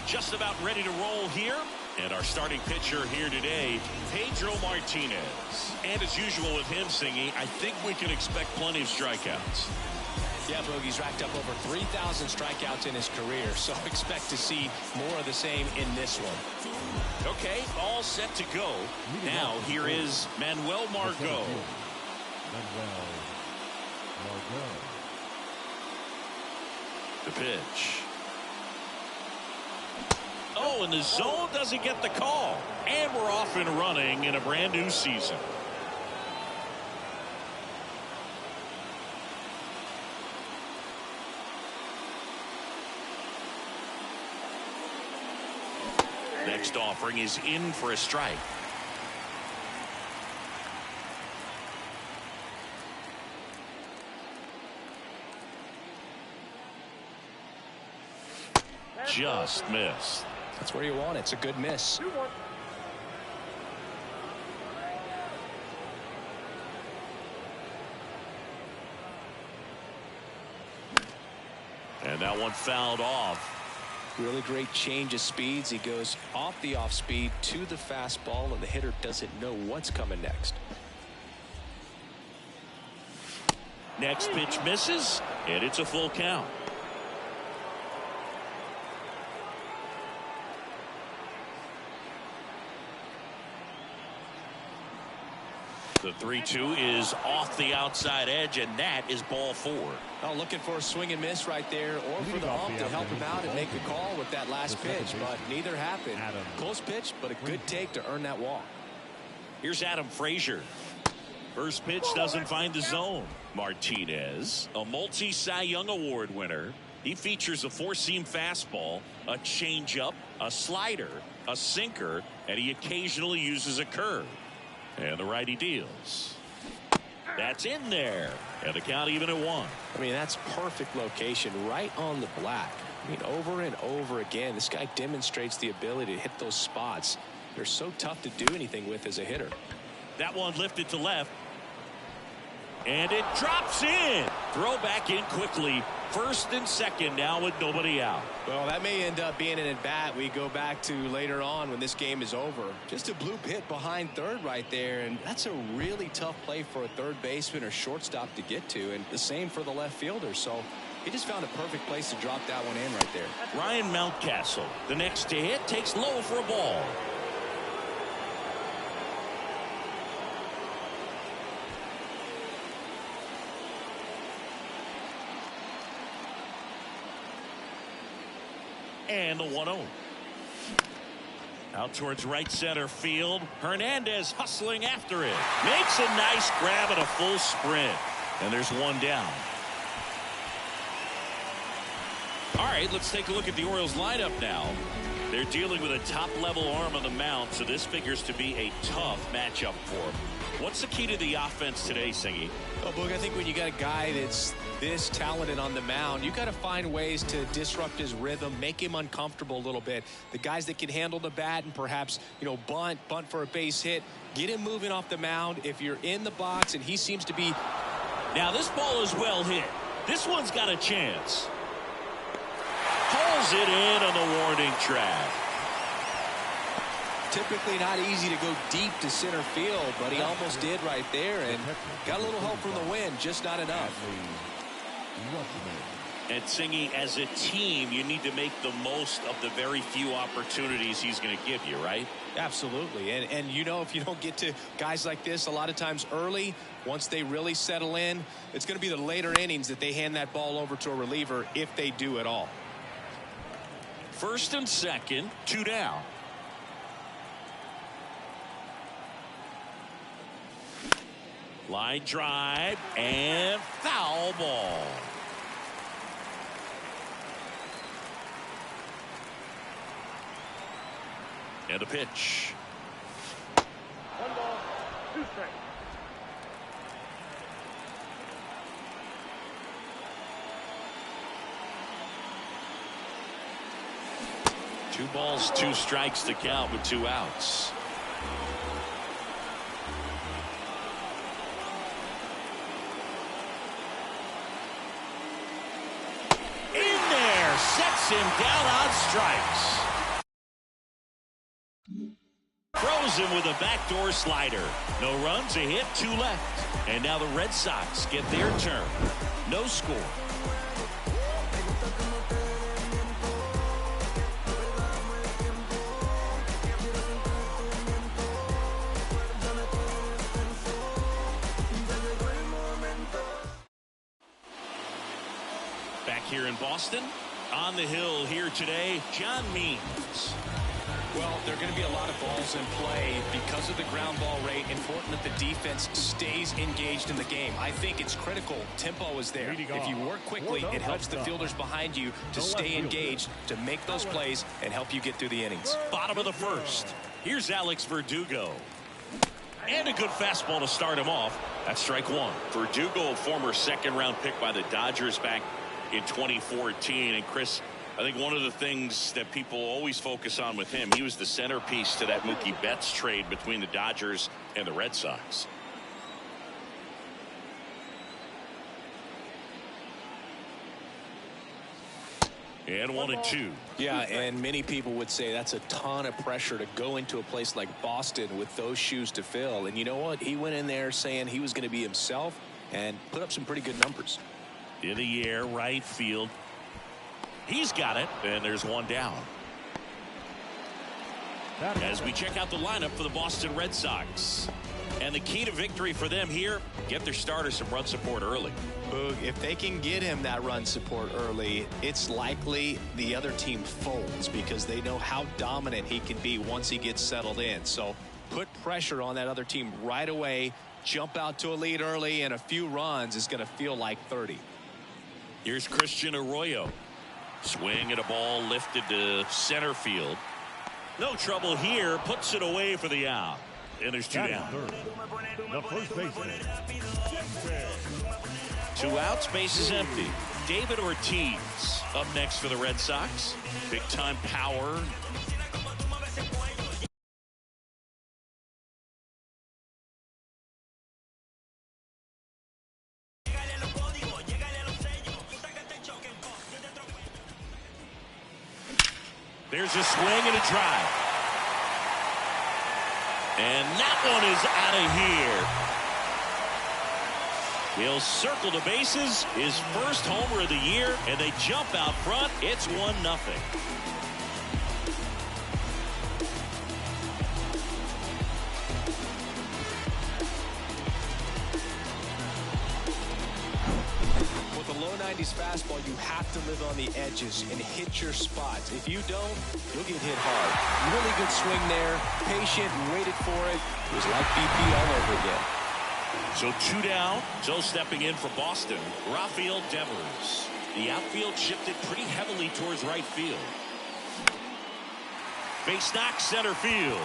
just about ready to roll here. And our starting pitcher here today, Pedro Martinez. And as usual with him, Singy, I think we can expect plenty of strikeouts. Yeah, Boogie's racked up over 3,000 strikeouts in his career, so expect to see more of the same in this one. Okay, all set to go. Now here is Manuel Margot. The pitch. Oh, and the zone doesn't get the call. And we're off and running in a brand new season. Next offering is in for a strike. Just missed. That's where you want it. It's a good miss. And that one fouled off. Really great change of speeds. He goes off the off speed to the fastball, and the hitter doesn't know what's coming next. Next pitch misses, and it's a full count. The 3-2 is off the outside edge, and that is ball 4. Oh, looking for a swing and miss right there, or for the ump to help him out and make the call with that last pitch, but neither happened. Close pitch, but a good take to earn that walk. Here's Adam Frazier. First pitch doesn't find the zone. Martinez, a multi-Cy Young Award winner. He features a four-seam fastball, a changeup, a slider, a sinker, and he occasionally uses a curve. And the righty deals. That's in there. And the count even at 1. I mean, that's perfect location right on the black. I mean, over and over again, this guy demonstrates the ability to hit those spots. They're so tough to do anything with as a hitter. That one lifted to left. And it drops in. Throw back in quickly. First and second now with nobody out. Well, that may end up being an at-bat we go back to later on when this game is over. Just a bloop hit behind third right there, and that's a really tough play for a third baseman or shortstop to get to, and the same for the left fielder. So he just found a perfect place to drop that one in right there. Ryan Mountcastle, the next to hit, takes low for a ball. And the 1-0. Out towards right center field. Hernandez hustling after it. Makes a nice grab at a full sprint. And there's one down. All right, let's take a look at the Orioles lineup now. They're dealing with a top-level arm on the mound, so this figures to be a tough matchup for them. What's the key to the offense today, Singy? Well, Boog, I think when you got a guy that's this talented on the mound, you got to find ways to disrupt his rhythm, make him uncomfortable a little bit. The guys that can handle the bat and perhaps, bunt for a base hit, get him moving off the mound. If you're in the box and he seems to be... Now this ball is well hit. This one's got a chance. Pulls it in on the warning track. Typically not easy to go deep to center field, but he almost did right there and got a little help from the wind, just not enough. And Singy, as a team, you need to make the most of the very few opportunities he's going to give you, right? Absolutely. And if you don't get to guys like this a lot of times early, once they really settle in, it's going to be the later innings that they hand that ball over to a reliever if they do at all. First and second, 2 down. Line drive and foul ball. And a pitch. 1 ball, 2 strikes. Two balls, 2 strikes to count with 2 outs. Sets him down on strikes. Nails him with a backdoor slider. No runs, a hit, 2 left. And now the Red Sox get their turn. No score. Back here in Boston, on the hill here today, John Means. Well, there are going to be a lot of balls in play because of the ground ball rate. Important that the defense stays engaged in the game. I think it's critical. Tempo is there. If you work quickly, it helps the fielders behind you to stay engaged, to make those plays, and help you get through the innings. Bottom of the first. Here's Alex Verdugo. And a good fastball to start him off. That's strike 1. Verdugo, a former second-round pick by the Dodgers back in 2014. And Chris, I think one of the things that people always focus on with him, he was the centerpiece to that Mookie Betts trade between the Dodgers and the Red Sox. And 1-2. Yeah, and many people would say that's a ton of pressure to go into a place like Boston with those shoes to fill. And you know what? He went in there saying he was going to be himself and put up some pretty good numbers. In the air, right field. He's got it, and there's one down. As we check out the lineup for the Boston Red Sox. And the key to victory for them here, get their starter some run support early. Boog, if they can get him that run support early, it's likely the other team folds because they know how dominant he can be once he gets settled in. So put pressure on that other team right away. Jump out to a lead early, and a few runs is going to feel like 30. Here's Christian Arroyo. Swing at a ball lifted to center field. No trouble here. Puts it away for the out. And there's 2 down. The first baseman. 2 outs, base is empty. David Ortiz up next for the Red Sox. Big time power. There's a swing and a drive. And that one is out of here. He'll circle the bases. His first homer of the year, and they jump out front. It's 1-0. With a low 90s fastball, you have to live on the edges and hit your spots. If you don't, you'll get hit hard. Really good swing there. Patient, waited for it. It was like BP all over again. So 2 down. So stepping in for Boston, Rafael Devers. The outfield shifted pretty heavily towards right field. Base knock center field.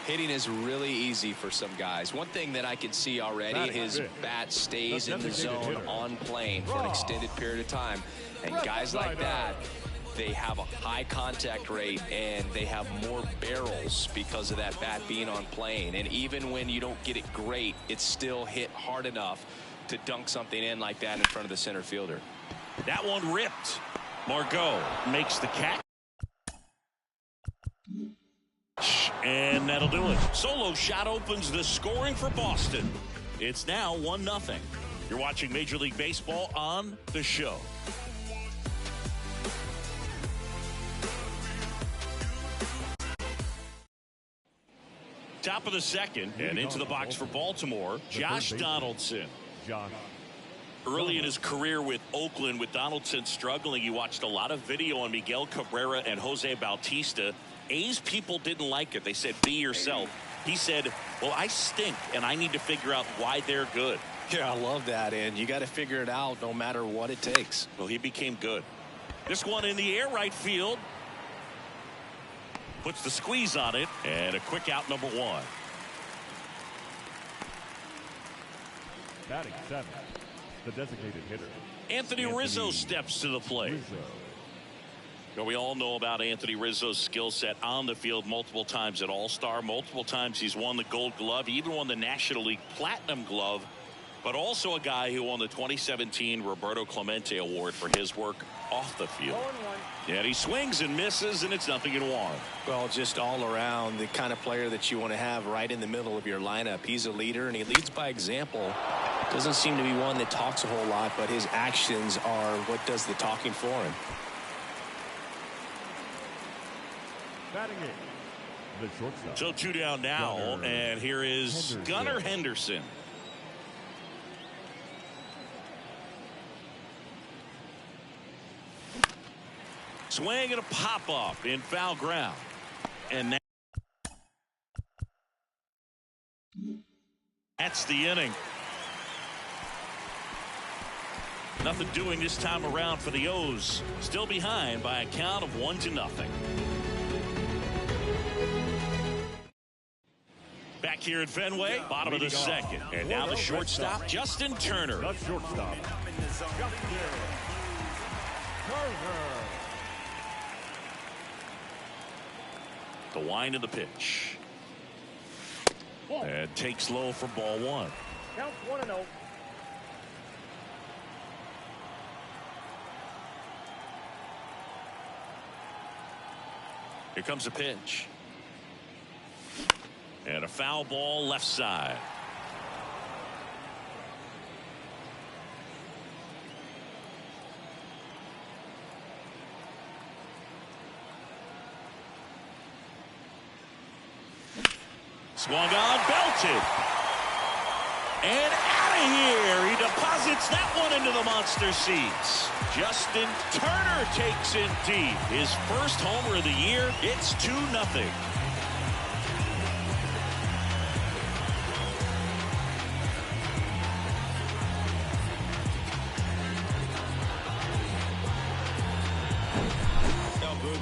Hitting is really easy for some guys. One thing that I can see already, his bat stays in the zone on plane for an extended period of time. And guys like that, they have a high contact rate and they have more barrels because of that bat being on plane. And even when you don't get it great, it's still hit hard enough to dunk something in like that in front of the center fielder. That one ripped. Margot makes the catch. And that'll do it. Solo shot opens the scoring for Boston. It's now 1-0. You're watching Major League Baseball on The Show. Top of the second, and into the box for Baltimore, Josh Donaldson. Early in his career with Oakland, with Donaldson struggling, you watched a lot of video on Miguel Cabrera and Jose Bautista. A's people didn't like it. They said, be yourself. He said, well, I stink, and I need to figure out why they're good. Yeah, I love that, and you got to figure it out no matter what it takes. Well, he became good. This one in the air, right field. Puts the squeeze on it, and a quick out, number 1. Batting 7, the designated hitter. Anthony Rizzo steps to the plate. Well, we all know about Anthony Rizzo's skill set on the field. Multiple times at All-Star. Multiple times he's won the Gold Glove. He even won the National League Platinum Glove. but also a guy who won the 2017 Roberto Clemente Award for his work off the field. And he swings and misses, and it's 0-1. Well, just all around the kind of player that you want to have right in the middle of your lineup. He's a leader, and he leads by example. Doesn't seem to be one that talks a whole lot, but his actions are what does the talking for him. Batting it, the shortstop. So 2 down now, and here is Gunnar Henderson. Swing and a pop-up in foul ground. And that's the inning. Nothing doing this time around for the O's. Still behind by a count of 1-0. Back here at Fenway, bottom of the second. And now the shortstop, Justin Turner. The shortstop, Justin Turner. The wind of the pitch. And takes low for ball 1. Count 1-0. Here comes a pitch. And a foul ball left side. Swung on, belted. And out of here. He deposits that one into the monster seats. Justin Turner takes it deep. His first homer of the year. It's 2-0.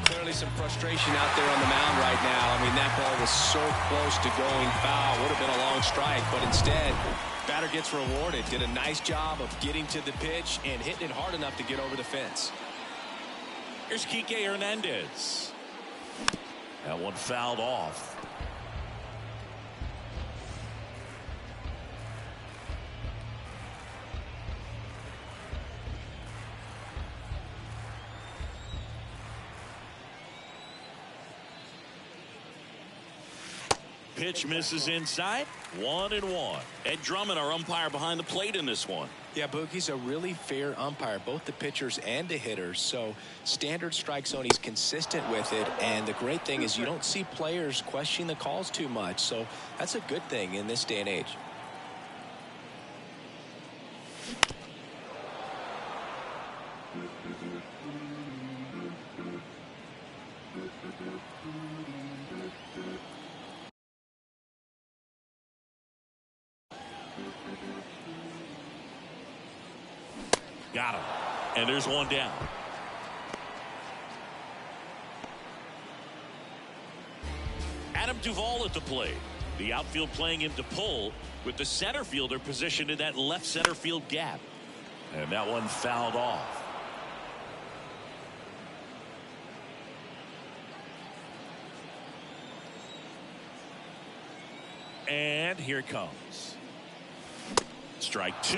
Clearly some frustration out there on the mound right now. I mean, that ball was so close to going foul. Would have been a long strike, but instead, batter gets rewarded. Did a nice job of getting to the pitch and hitting it hard enough to get over the fence. Here's Kike Hernandez. That one fouled off. Pitch misses inside. 1-1. Ed Drummond, our umpire behind the plate in this one. Yeah, Boogie's a really fair umpire, both the pitchers and the hitters. So standard strike zone, he's consistent with it. And the great thing is you don't see players questioning the calls too much. So that's a good thing in this day and age. Got him. And there's one down. Adam Duvall at the plate. The outfield playing him to pull with the center fielder positioned in that left center field gap. And that one fouled off. And here it comes. Strike 2.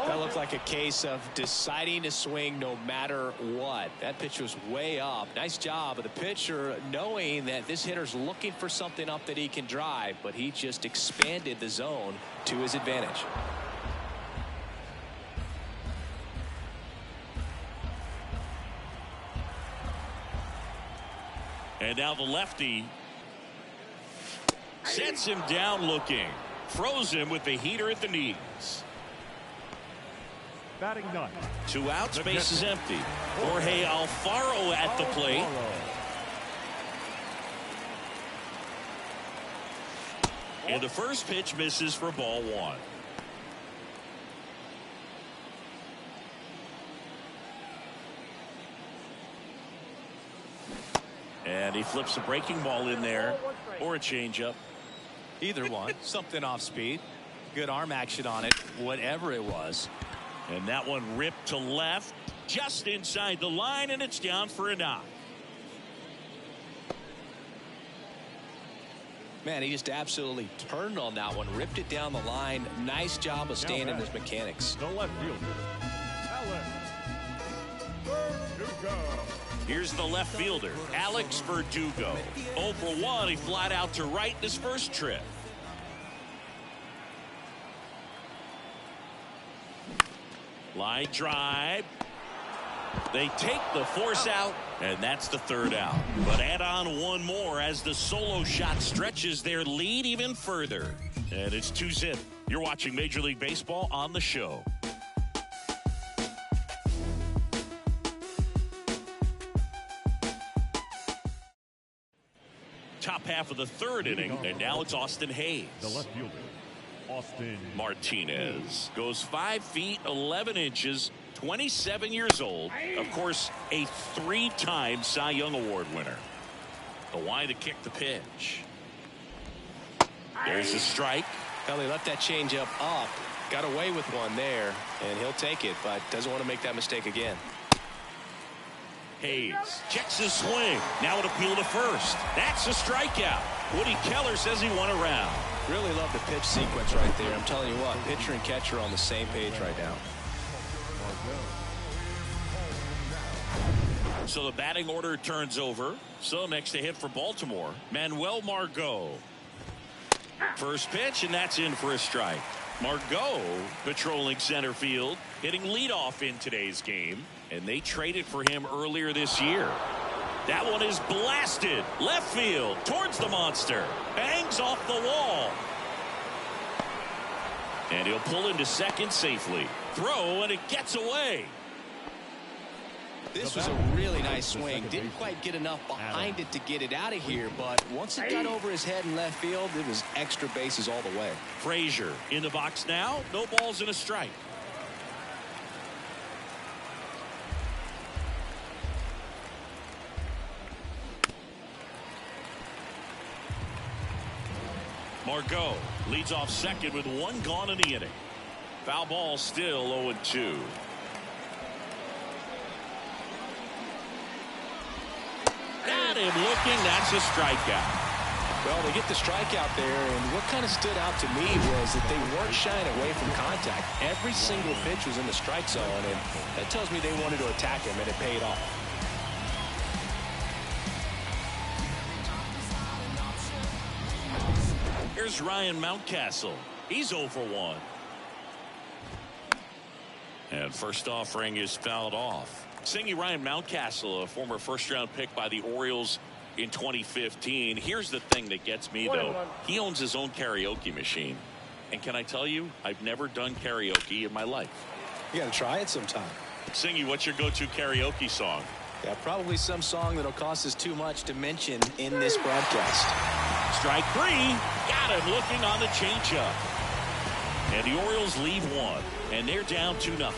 That looked like a case of deciding to swing no matter what. That pitch was way up. Nice job of the pitcher knowing that this hitter's looking for something up that he can drive, but he just expanded the zone to his advantage. And now the lefty sets him down looking. Froze him with the heater at the knees. Batting 9. 2 outs, base is empty. Jorge Alfaro at the plate. And the first pitch misses for ball 1. And he flips a breaking ball in there, or a changeup. Either one. Something off speed. Good arm action on it, whatever it was. And that one ripped to left, just inside the line, and it's down for a knock. Man, he just absolutely turned on that one, ripped it down the line. Nice job of staying in his mechanics. The left fielder, Alex Verdugo. Here's the left fielder, Alex Verdugo. 0 for 1. He flied out to right in his first trip. Line drive. They take the force out, and that's the third out. But add on one more as the solo shot stretches their lead even further. And it's 2-0. You're watching Major League Baseball on the show. Top half of the third inning, and now it's Austin Hayes. The left fielder, Austin Martinez goes 5 feet 11 inches, 27 years old. Of course, a 3-time Cy Young Award winner. The wide to kick the pitch. There's a strike. Well, he left that changeup up, got away with one there, and he'll take it, but doesn't want to make that mistake again. Hayes checks his swing. Now an appeal to first. That's a strikeout. Woody Keller says he won a round. Really love the pitch sequence right there. I'm telling you what, pitcher and catcher are on the same page right now. So the batting order turns over. So next to hit for Baltimore, Manuel Margot. First pitch, and that's in for a strike. Margot patrolling center field, hitting leadoff in today's game, and they traded for him earlier this year. That one is blasted left field towards the monster. Bangs off the wall. And he'll pull into second safely. Throw, and it gets away. This was a really nice swing. Didn't quite get enough behind it to get it out of here, but once it got over his head in left field, it was extra bases all the way. Frazier in the box now. No balls and a strike. Margot leads off second with one gone in the inning. Foul ball, still 0-2. Got him looking. That's a strikeout. Well, they get the strikeout there, and what kind of stood out to me was that they weren't shying away from contact. Every single pitch was in the strike zone, and that tells me they wanted to attack him, and it paid off. Here's Ryan Mountcastle. He's 0 for 1. And first offering is fouled off. Singing Ryan Mountcastle, a former first-round pick by the Orioles in 2015. Here's the thing that gets me, though. He owns his own karaoke machine. And can I tell you, I've never done karaoke in my life. You got to try it sometime. Singy, what's your go-to karaoke song? Yeah, probably some song that'll cost us too much to mention in this broadcast. Strike 3. Got him looking on the changeup. And the Orioles lead one, and they're down 2-0.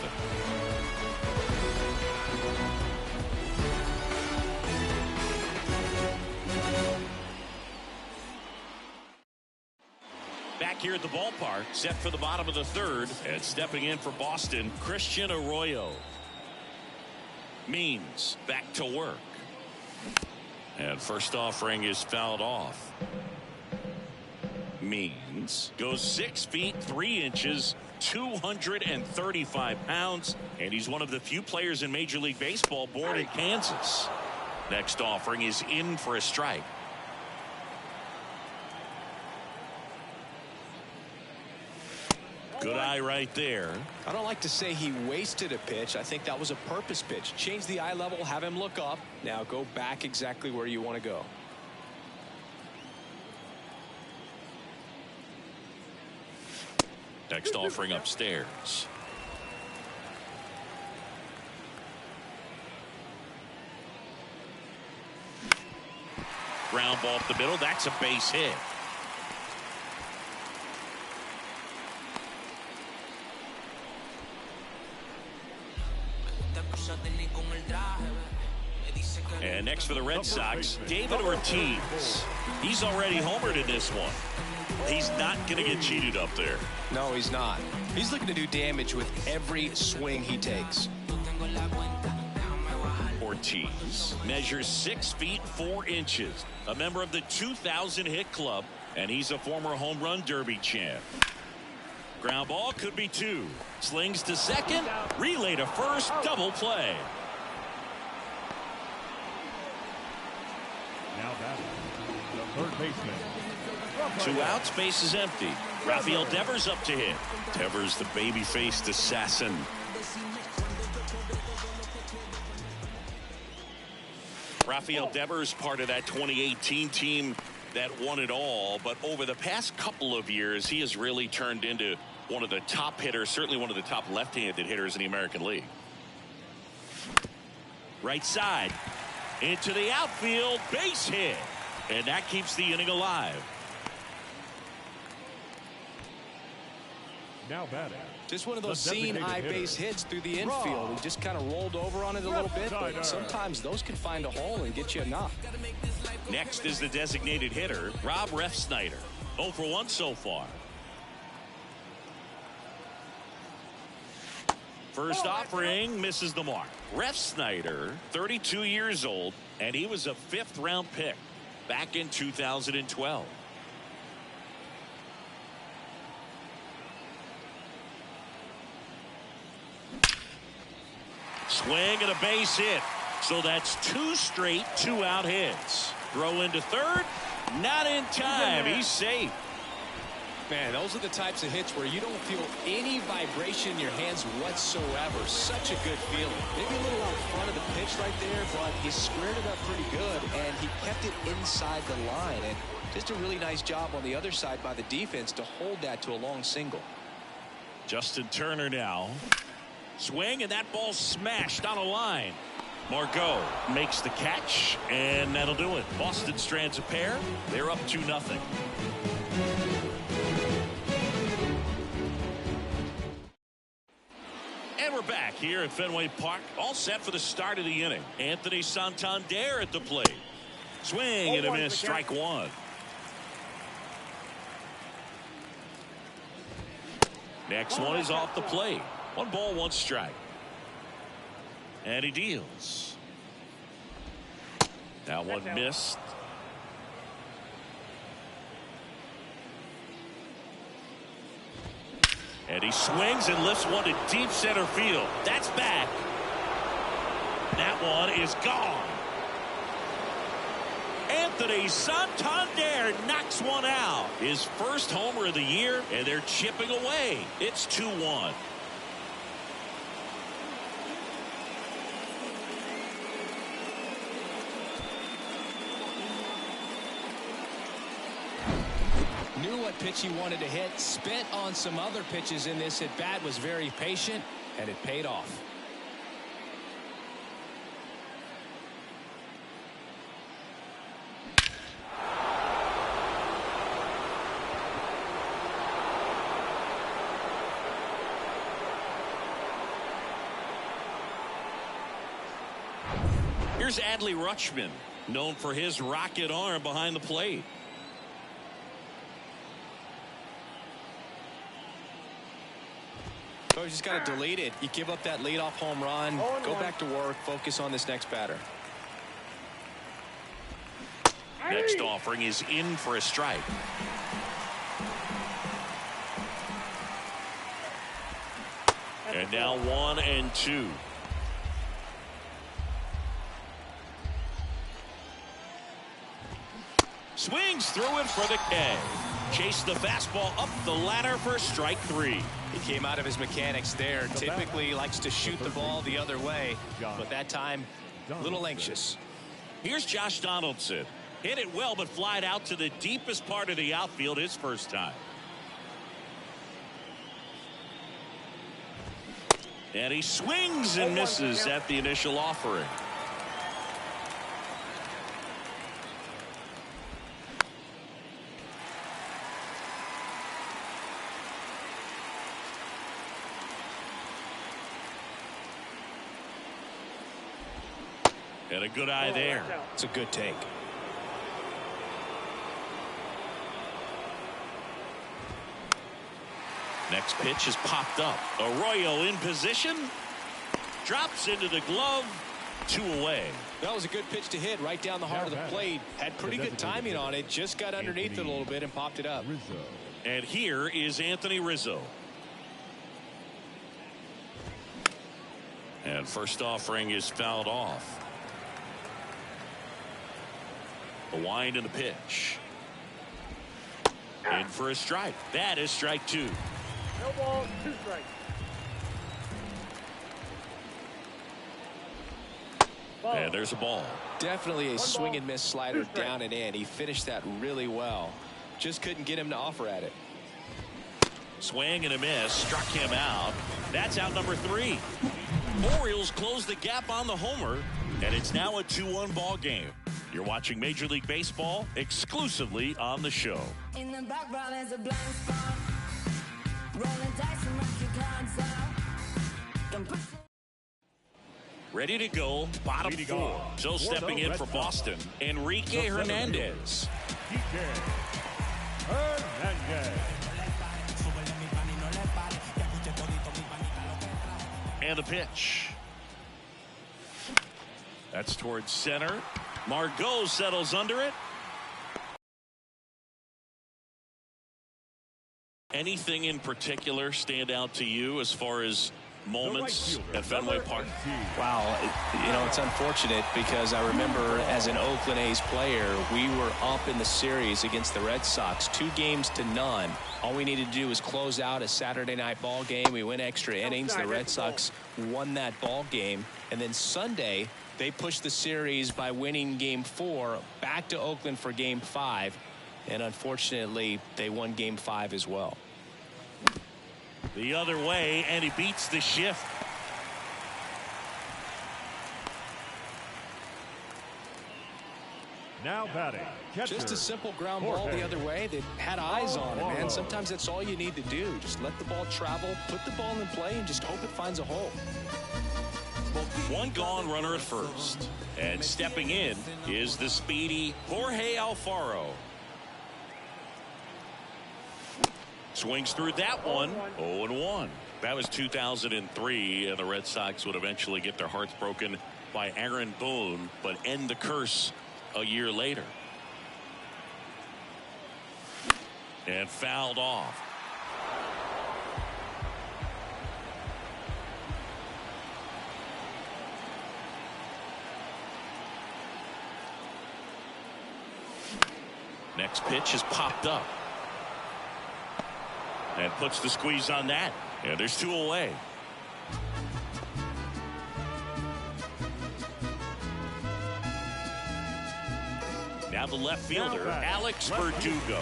Back here at the ballpark, set for the bottom of the third, and stepping in for Boston, Christian Arroyo. Means back to work. And first offering is fouled off. Means goes 6 feet 3 inches, 235 pounds, and he's one of the few players in Major League Baseball born in Kansas. Next offering is in for a strike. Good eye right there. I don't like to say he wasted a pitch. I think that was a purpose pitch. Change the eye level, have him look up. Now go back exactly where you want to go. Next offering upstairs. Ground ball up the middle. That's a base hit. And next for the Red Sox, David Ortiz. He's already homered in this one. He's not going to get cheated up there. No, he's not. He's looking to do damage with every swing he takes. Ortiz measures 6 feet 4 inches, a member of the 2000 hit club, And he's a former home run derby champ. Ground ball could be 2. Slings to second. Relay to first. Double play. Now batting, the third baseman. 2 outs, base is empty. Rafael Devers up to hit. Devers, the baby-faced assassin. Rafael Devers, part of that 2018 team that won it all, but over the past couple of years, he has really turned into one of the top hitters, certainly one of the top left-handed hitters in the American League. Right side, into the outfield, base hit, and that keeps the inning alive. Now batting. Just one of those The seeing designated high hitter. base hits through the infield. He just kind of rolled over on it a little bit, but sometimes those can find a hole and get you a knock. Next is the designated hitter, Rob Refsnyder. 0 for 1 so far. First offering misses the mark. Refsnyder, 32 years old, and he was a 5th-round pick back in 2012. Swing and a base hit. So that's 2 straight 2-out hits. Throw into third. Not in time. He's safe. Man, those are the types of hits where you don't feel any vibration in your hands whatsoever. Such a good feeling. Maybe a little out front of the pitch right there, but he squared it up pretty good, and he kept it inside the line. And just a really nice job on the other side by the defense to hold that to a long single. Justin Turner now. Swing, and that ball smashed on a line. Margot makes the catch, and that'll do it. Boston strands a pair. They're up 2-0. And we're back here at Fenway Park, all set for the start of the inning. Anthony Santander at the plate. Swing and a miss, strike 1. Next one is off the plate. 1 ball, 1 strike. And he deals. Now one missed. And he swings and lifts one to deep center field. That's back. That one is gone. Anthony Santander knocks one out. His first homer of the year, and they're chipping away. It's 2-1. Knew what pitch he wanted to hit, spent on some other pitches in this at bat, was very patient, and it paid off. Here's Adley Rutschman, known for his rocket arm behind the plate. So you just got to delete it. You give up that leadoff home run, go back to work, focus on this next batter. Next offering is in for a strike. And now 1-2. Swings through it for the K. Chase the fastball up the ladder for strike 3. He came out of his mechanics there. Typically likes to shoot the ball the other way, but that time a little anxious. Here's Josh Donaldson. Hit it well, but flied out to the deepest part of the outfield his first time. And he swings and misses at the initial offering. And a good eye there. It's a good take. Next pitch is popped up. Arroyo in position. Drops into the glove. 2 away. That was a good pitch to hit right down the heart of the plate. Had pretty good timing on it. Just got underneath it a little bit and popped it up. And here is Anthony Rizzo. And first offering is fouled off. The wind and the pitch. In for a strike. That is strike 2. No ball, 2 strikes. And there's a ball. Definitely a swing and miss slider down and in. He finished that really well. Just couldn't get him to offer at it. Swing and a miss. Struck him out. That's out number 3. Orioles close the gap on the homer. And it's now a 2-1 ball game. You're watching Major League Baseball exclusively on the show. In the background is a blind spot. Rolling dice and mark your cards out. Ready to go, bottom 4. So stepping in for Boston, Enrique Hernandez. And the pitch. That's towards center. Margot settles under it. Anything in particular stand out to you as far as moments at Fenway Park? Wow, it's unfortunate because I remember as an Oakland A's player, we were up in the series against the Red Sox 2-0. All we needed to do was close out a Saturday night ball game. We went extra innings. The Red Sox won that ball game. And then Sunday, they pushed the series by winning Game 4 back to Oakland for Game 5. And unfortunately, they won Game 5 as well. The other way, and he beats the shift. Now batting. Just a simple ground ball the other way that had eyes on it, man. Sometimes that's all you need to do. Just let the ball travel, put the ball in play, and just hope it finds a hole. 1 gone, runner at first. And stepping in is the speedy Jorge Alfaro. Swings through that one. 0-1. That was 2003, and the Red Sox would eventually get their hearts broken by Aaron Boone, but end the curse a year later. And fouled off. Next pitch is popped up. And puts the squeeze on that. And there's 2 away. Now the left fielder, Alex Verdugo.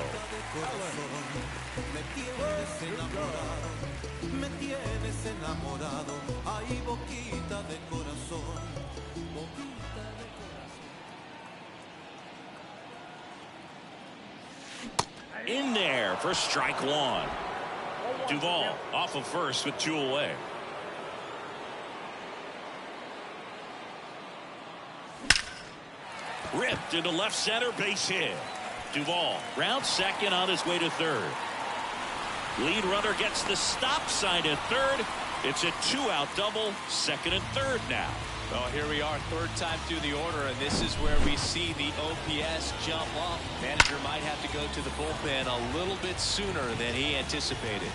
In there for strike 1. Duvall off of first with 2 away. Ripped into left center, base hit. Duvall round second on his way to third. Lead runner gets the stop sign at third. It's a 2-out double, second and third now. Well, here we are, third time through the order, and this is where we see the OPS jump up. Manager might have to go to the bullpen a little bit sooner than he anticipated.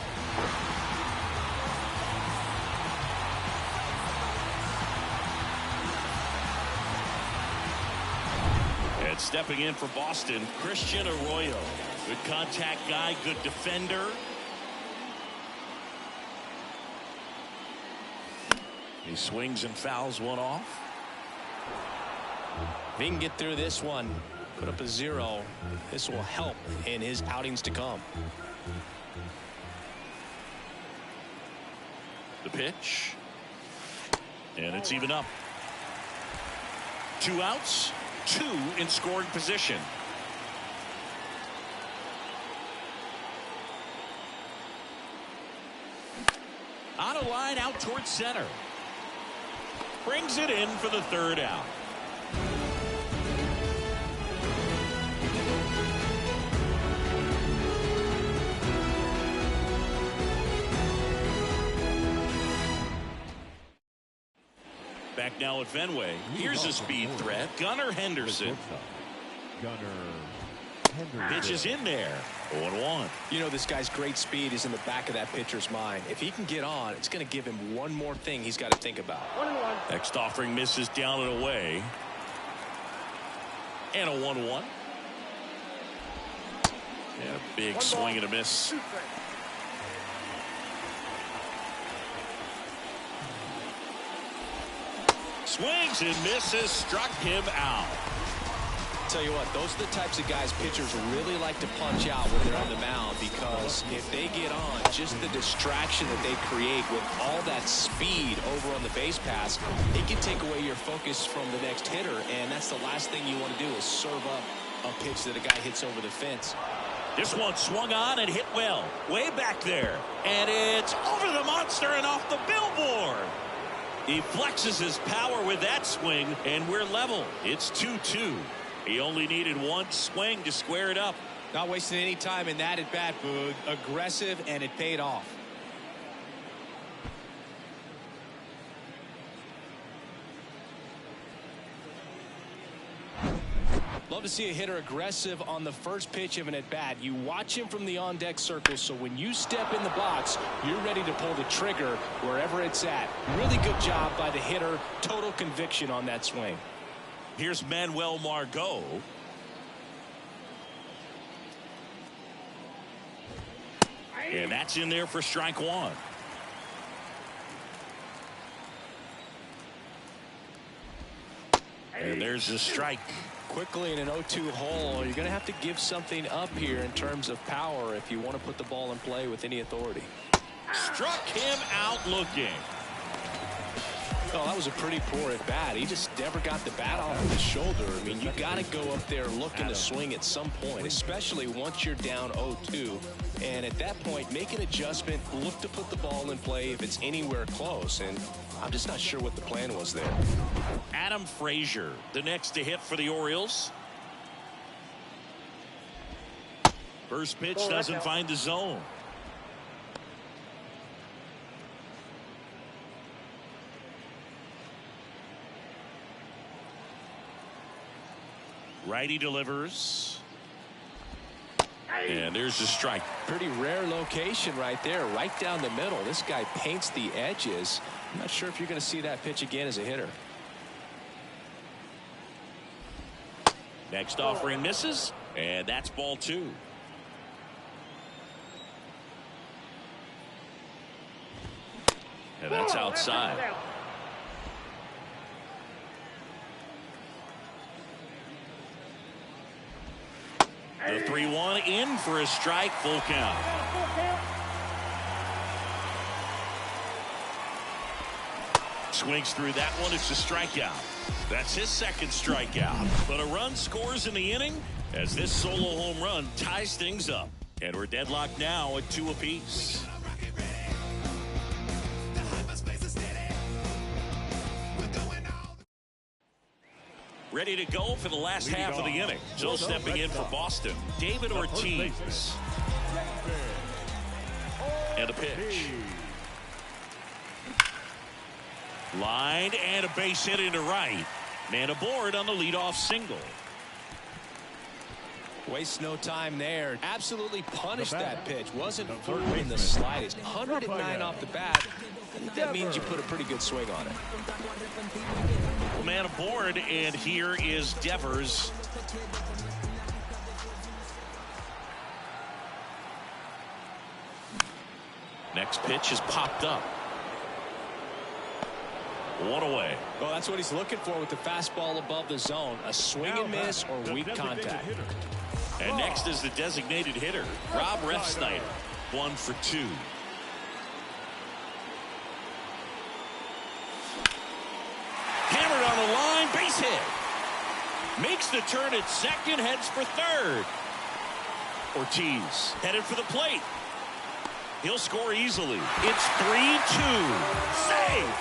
And stepping in for Boston, Christian Arroyo. Good contact guy, good defender. He swings and fouls one off. If he can get through this one, put up a 0, this will help in his outings to come. The pitch. And it's even up. 2 outs, 2 in scoring position. On a line out towards center. Brings it in for the 3rd out. Back now at Fenway. Here's a speed threat. Gunnar Henderson. Pitch is in there. 0-1. You know, this guy's great speed is in the back of that pitcher's mind. If he can get on, it's going to give him one more thing he's got to think about. 1-1. Next offering misses down and away. And a 1-1. And a big swing and a miss. 2 strikes. Swings and misses, struck him out. Tell you what, those are the types of guys pitchers really like to punch out when they're on the mound, because if they get on, just the distraction that they create with all that speed over on the base pass, it can take away your focus from the next hitter, and that's the last thing you want to do is serve up a pitch that a guy hits over the fence. This one swung on and hit well, way back there, and it's over the monster and off the billboard. He flexes his power with that swing, and we're level. It's 2-2. He only needed one swing to square it up. Not wasting any time in that at bat, Boog. Aggressive, and it paid off. Love to see a hitter aggressive on the first pitch of an at-bat. You watch him from the on-deck circle, so when you step in the box, you're ready to pull the trigger wherever it's at. Really good job by the hitter. Total conviction on that swing. Here's Manuel Margot. And that's in there for strike one. And there's the strike. Quickly in an 0-2 hole, you're going to have to give something up here in terms of power if you want to put the ball in play with any authority. Struck him out looking. Oh, that was a pretty poor at bat. He just never got the bat off of his shoulder. I mean, you got to go up there looking to swing at some point, especially once you're down 0-2. And at that point, make an adjustment, look to put the ball in play if it's anywhere close. And I'm just not sure what the plan was there. Adam Frazier, the next to hit for the Orioles. First pitch doesn't find the zone. Righty delivers. And there's the strike. Pretty rare location right there, right down the middle. This guy paints the edges. I'm not sure if you're going to see that pitch again as a hitter. Next offering misses, and that's ball two. And that's outside. The 3-1 in for a strike, full count. Swings through that one. It's a strikeout. That's his second strikeout. But a run scores in the inning as this solo home run ties things up. And we're deadlocked now at 2 apiece. Ready to go for the last half of the inning. So stepping in for Boston, David Ortiz. And a pitch. Line and a base hit into right. Man aboard on the leadoff single. Waste no time there. Absolutely punished that pitch. Wasn't fooled in the slightest. 109 off the bat. I think that means you put a pretty good swing on it. Well, man aboard, and here is Devers. Next pitch is popped up. One away. Well, that's what he's looking for with the fastball above the zone. A swing and miss or weak contact. And next is the designated hitter, Rob Refsnyder. 1 for 2. Hammered on the line, base hit. Makes the turn at second, heads for third. Ortiz headed for the plate. He'll score easily. It's 3-2. Save.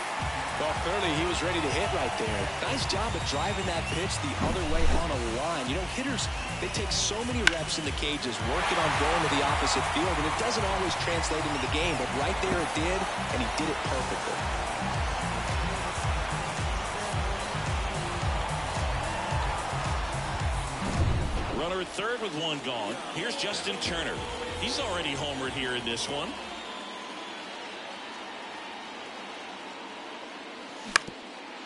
Well, clearly he was ready to hit right there. Nice job of driving that pitch the other way on a line. You know, hitters, they take so many reps in the cages, working on going to the opposite field, and it doesn't always translate into the game, but right there it did, and he did it perfectly. Runner at third with one gone. Here's Justin Turner. He's already homered here in this one.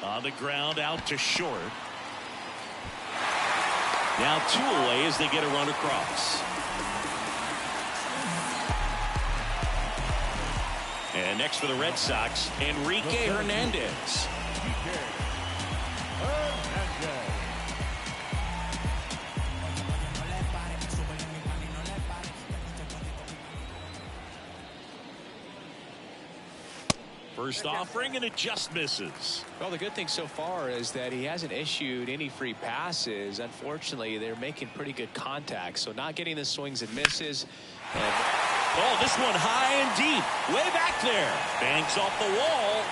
On the ground, out to short. Now 2 away as they get a run across. And next for the Red Sox, Enrique Hernandez. First offering, and it just misses. Well, the good thing so far is that he hasn't issued any free passes. Unfortunately, they're making pretty good contact, so not getting the swings and misses. And oh, this one high and deep, way back there. Banks off the wall.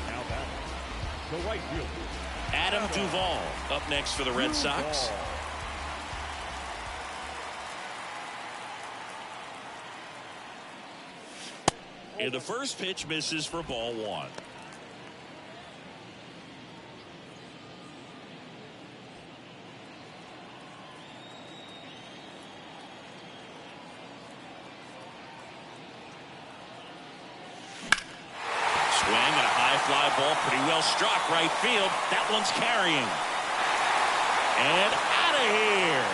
Now back, the right fielder, Adam Duvall up next for the Red Sox. And the first pitch misses for ball 1. Swing and a high fly ball, pretty well struck right field. That one's carrying. And out of here.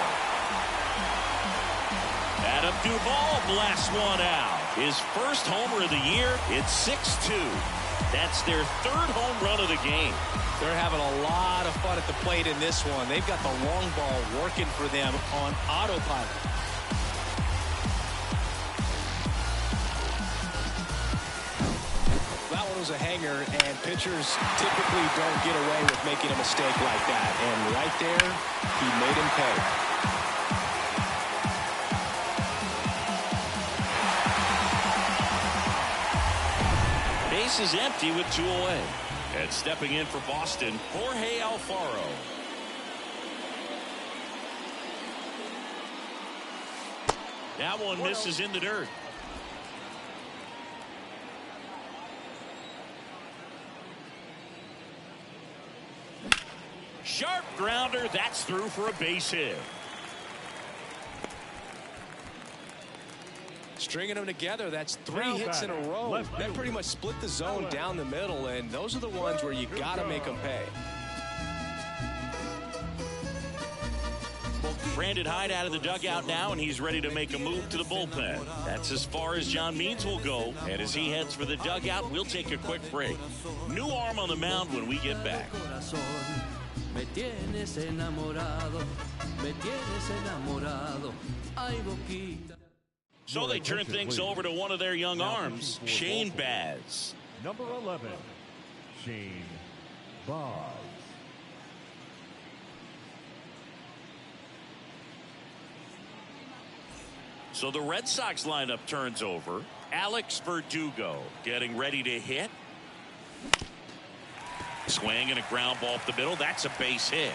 Adam Duvall blasts one out. His first homer of the year. It's 6-2. That's their 3rd home run of the game. they're having a lot of fun at the plate in this one. They've got the long ball working for them on autopilot. That one was a hanger, and pitchers typically don't get away with making a mistake like that. And right there, he made him pay. Base is empty with 2 away. And stepping in for Boston, Jorge Alfaro. That one misses in the dirt. Sharp grounder. That's through for a base hit. Stringing them together, that's 3 hits in a row. That pretty much split the zone down the middle, and those are the ones where you got to make them pay. Brandon Hyde out of the dugout now, and he's ready to make a move to the bullpen. That's as far as John Means will go. And as he heads for the dugout, we'll take a quick break. New arm on the mound when we get back. Me tienes enamorado, me tienes enamorado, ay boquita. So they turn things over to one of their young arms, Shane Baz. Number 11, Shane Baz. So the Red Sox lineup turns over. Alex Verdugo getting ready to hit. Swing and a ground ball up the middle. That's a base hit.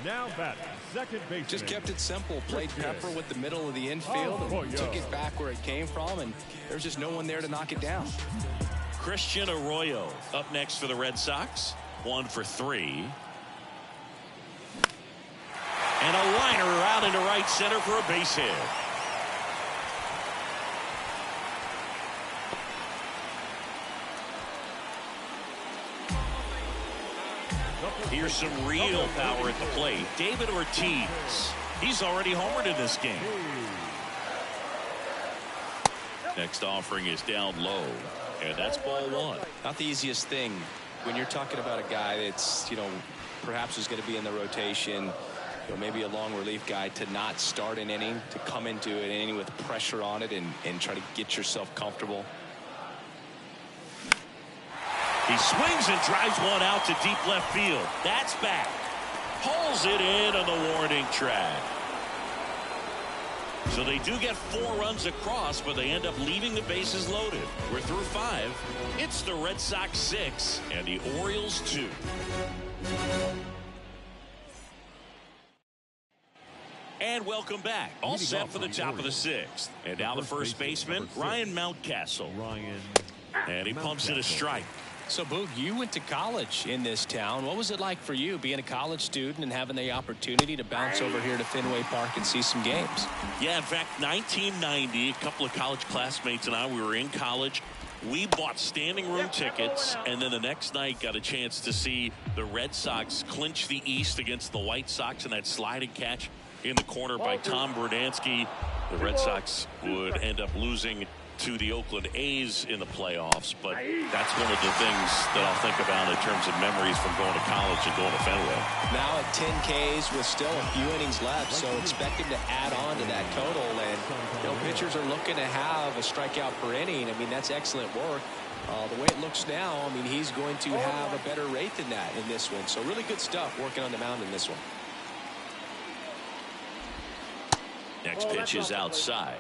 Now batting, second baseman. Just kept it simple. Played pepper with the middle of the infield. And took it back where it came from, and there's just no one there to knock it down. Christian Arroyo up next for the Red Sox. 1 for 3. And a liner out into right center for a base hit. Here's some real power at the plate. David Ortiz. He's already homered in this game. Next offering is down low. And that's ball 1. Not the easiest thing when you're talking about a guy that's, perhaps is going to be in the rotation, maybe a long relief guy, to not start an inning, to come into an inning with pressure on it and try to get yourself comfortable. He swings and drives one out to deep left field. That's back. Pulls it in on the warning track. So they do get 4 runs across, but they end up leaving the bases loaded. We're through 5. It's the Red Sox 6 and the Orioles 2. And welcome back. All set for the top of the sixth. And now the first baseman, Ryan Mountcastle. And he pumps it a strike. So, Boog, you went to college in this town. What was it like for you being a college student and having the opportunity to bounce over here to Fenway Park and see some games? Yeah, in fact, 1990, a couple of college classmates and I, we were in college. We bought standing room tickets, and then the next night got a chance to see the Red Sox clinch the East against the White Sox in that sliding catch in the corner by Tom Berdansky. The Red Sox would end up losing to the Oakland A's in the playoffs, but that's one of the things that I'll think about in terms of memories from going to college and going to Fenway. Now at 10 Ks with still a few innings left, so expect him to add on to that total. And pitchers are looking to have a strikeout per inning. I mean, that's excellent work. The way it looks now, I mean, he's going to have a better rate than that in this one. So really good stuff working on the mound in this one. Next pitch is outside.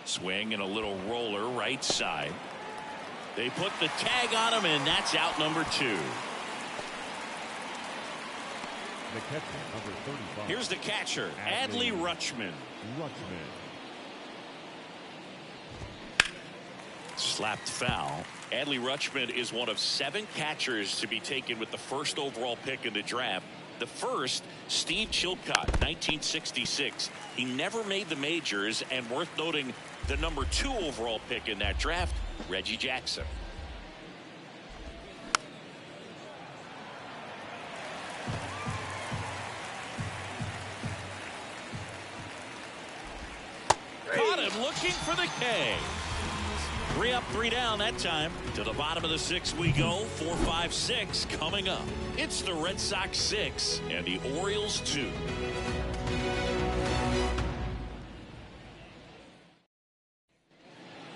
Swing and a little roller right side. They put the tag on him, and that's out number 2. The catcher, number 35. Here's the catcher, Adley Rutschman. Slapped foul. Adley Rutschman is one of 7 catchers to be taken with the first overall pick in the draft. The first, Steve Chilcott, 1966. He never made the majors, and worth noting, the number 2 overall pick in that draft, Reggie Jackson. Caught him looking for the K. 3 up, 3 down that time. To the bottom of the 6th we go. 4, 5, 6 coming up. It's the Red Sox 6 and the Orioles 2.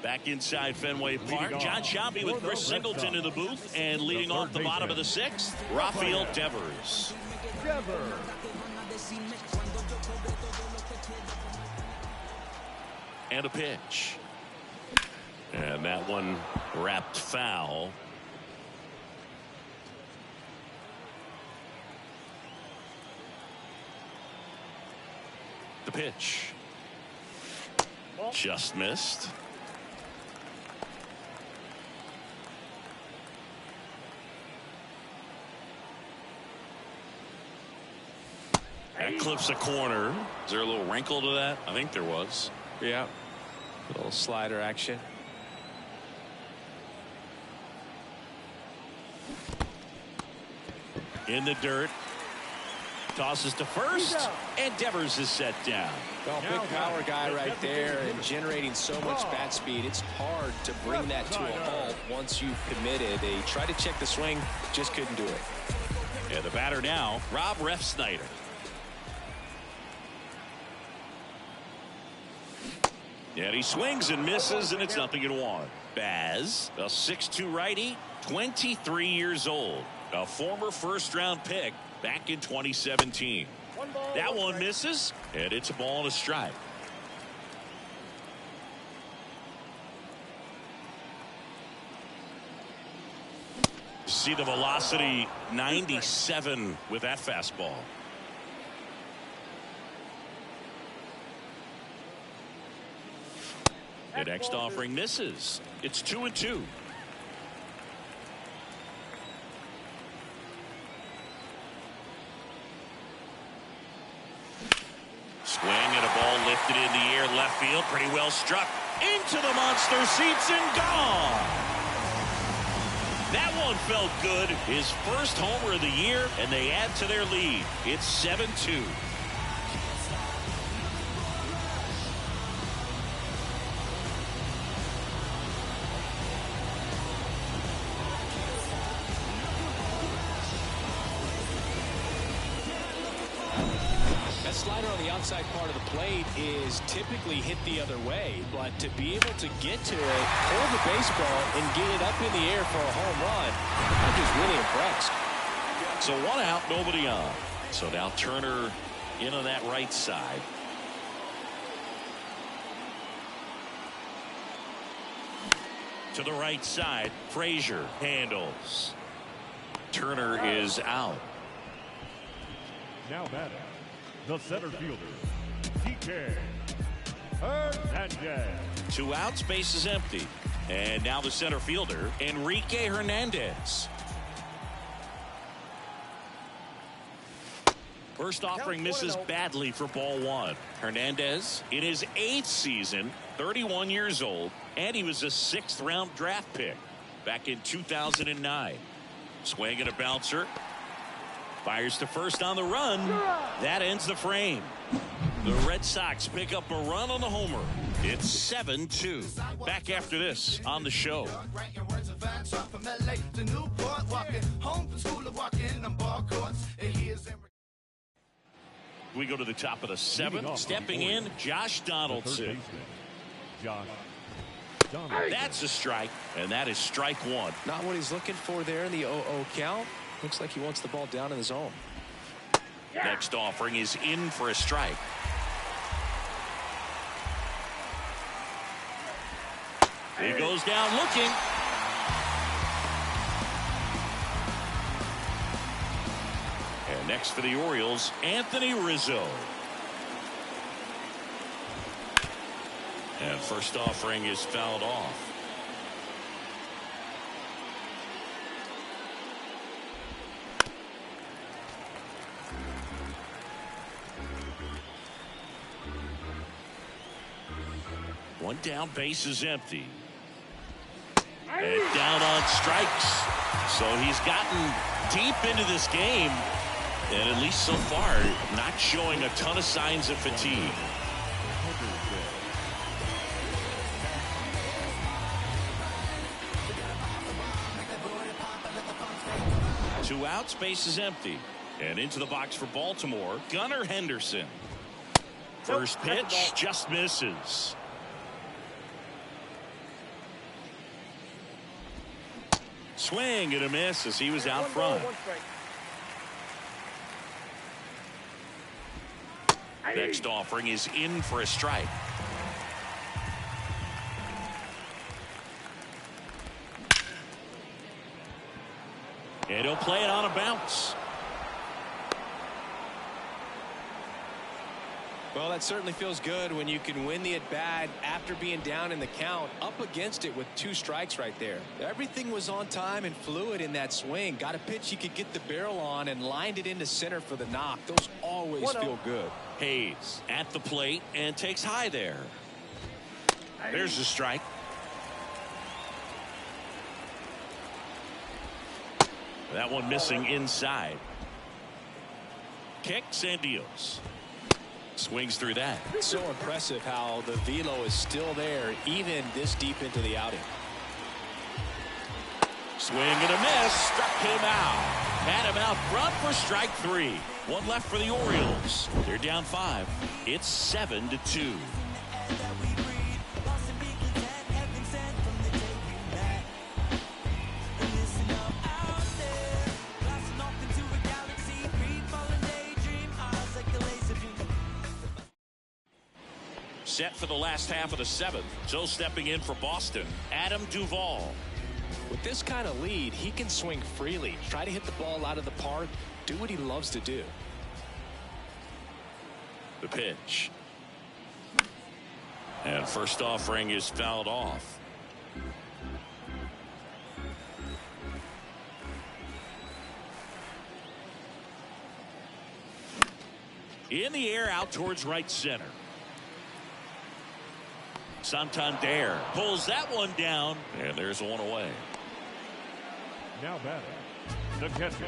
Back inside Fenway Park, John Sciambi with Chris Singleton in the booth, and leading off the bottom of the 6th, Rafael Devers. And a pitch. And that one wrapped foul. The pitch. Just missed. That clips a corner. Is there a little wrinkle to that? I think there was. Yeah. A little slider action. In the dirt. Tosses to first. And Devers is set down. Well, big power guy right there and generating so much bat speed. It's hard to bring that to a halt once you've committed. They tried to check the swing, just couldn't do it. And the batter now, Rob Refsnyder. And he swings and misses, and it's 0-1. Baz, a 6'2" righty, 23 years old. A former first-round pick back in 2017. That one misses, and it's a ball and a strike. See the velocity, 97 with that fastball. The next offering misses. It's 2-2. Swing and a ball lifted in the air, left field, pretty well struck into the monster seats and gone. That one felt good. His first homer of the year, and they add to their lead. It's 7-2. Slider on the outside part of the plate is typically hit the other way, but to be able to get to it, hold the baseball, and get it up in the air for a home run, I'm just really impressed. So 1 out, nobody on. So now Turner in on that right side. To the right side, Frazier handles. Turner is out. Now batting, the center fielder, TK Hernandez. 2 outs, base is empty. And now the center fielder, Enrique Hernandez. First offering misses badly for ball 1. Hernandez in his 8th season, 31 years old, and he was a 6th round draft pick back in 2009. Swing and a bouncer. Fires to first on the run. That ends the frame. The Red Sox pick up a run on the homer. It's 7-2. Back after this on the show. We go to the top of the 7th. Stepping in, Josh Donaldson. That's a strike, and that is strike 1. Not what he's looking for there in the 0-0 count. Looks like he wants the ball down in the zone. Next offering is in for a strike. He goes down looking. And next for the Orioles, Anthony Rizzo. And first offering is fouled off. One down, base is empty. And down on strikes. So he's gotten deep into this game. And at least so far, not showing a ton of signs of fatigue. Two outs, base is empty. And into the box for Baltimore, Gunnar Henderson. First pitch just misses. Swing and a miss as he was out front. Next offering is in for a strike. And he'll play it on a bounce. Well, that certainly feels good when you can win the at-bat after being down in the count, up against it with 2 strikes right there. Everything was on time and fluid in that swing. Got a pitch you could get the barrel on and lined it into center for the knock. Those always feel good. Hayes at the plate and takes high there. There's the strike. That one missing inside. Kicks and deals. Swings through that. It's so impressive how the velo is still there even this deep into the outing. Swing and a miss. Struck him out. Had him out front for strike 3. One left for the Orioles. They're down 5. It's 7-2. Set for the last half of the 7th. So stepping in for Boston, Adam Duvall. With this kind of lead, he can swing freely, try to hit the ball out of the park, do what he loves to do. The pitch. And first offering is fouled off. In the air out towards right center. Santander pulls that one down, and there's one away. Now batting, the catcher,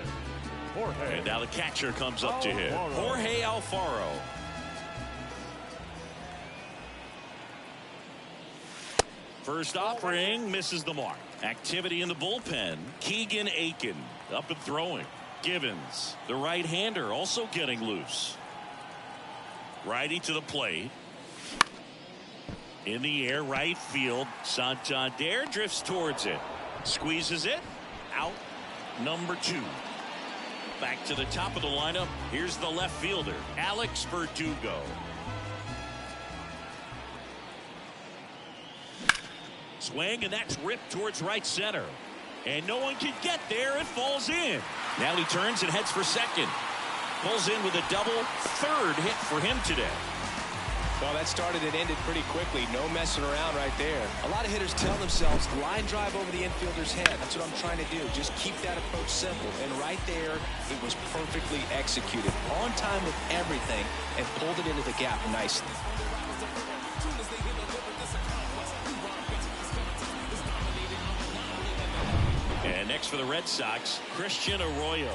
Jorge. And now the catcher comes up to him. Jorge Alfaro. First offering misses the mark. Activity in the bullpen. Keegan Aiken up and throwing. Givens, the right-hander, also getting loose. Righty to the plate. In the air, right field. Santander drifts towards it. Squeezes it. Out. Number 2. Back to the top of the lineup. Here's the left fielder, Alex Verdugo. Swing, and that's ripped towards right center. And no one can get there. It falls in. Now he turns and heads for second. Pulls in with a double. Third hit for him today. Well, that started and ended pretty quickly. No messing around right there. A lot of hitters tell themselves, line drive over the infielder's head. That's what I'm trying to do. Just keep that approach simple. And right there, it was perfectly executed. On time with everything and pulled it into the gap nicely. And next for the Red Sox, Christian Arroyo.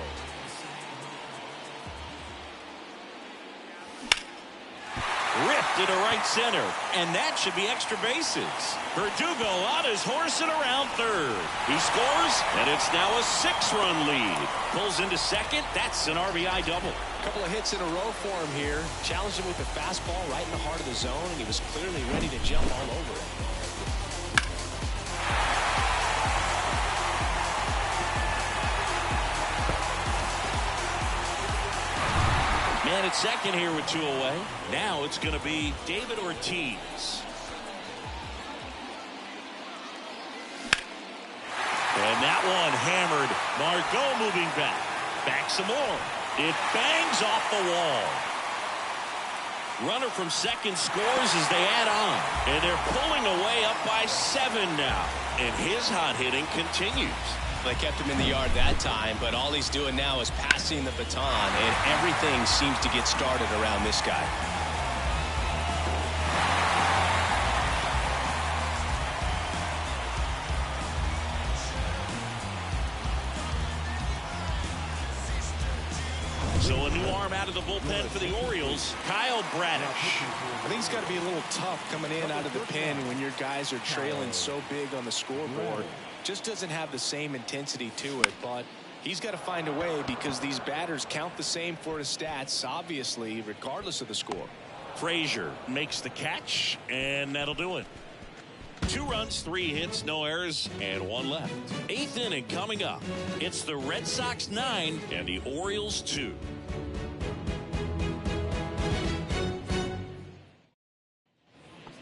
Ripped into right center, and that should be extra bases. Verdugo on his horse and around third. He scores, and it's now a 6-run lead. Pulls into second. That's an RBI double. A couple of hits in a row for him here. Challenged him with the fastball right in the heart of the zone, and he was clearly ready to jump all over it. Man at second here with 2 away. Now it's going to be David Ortiz. And that one hammered. Margot moving back. Back some more. It bangs off the wall. Runner from second scores as they add on. And they're pulling away up by 7 now. And his hot hitting continues. They kept him in the yard that time, but all he's doing now is passing the baton, and everything seems to get started around this guy. So a new arm out of the bullpen for the Orioles, Kyle Bradish. I think it's got to be a little tough coming in out of the pen when your guys are trailing so big on the scoreboard. Just doesn't have the same intensity to it, but he's got to find a way because these batters count the same for his stats, obviously, regardless of the score. Frazier makes the catch, and that'll do it. 2 runs, 3 hits, no errors, and 1 left. 8th inning coming up. It's the Red Sox 9 and the Orioles 2.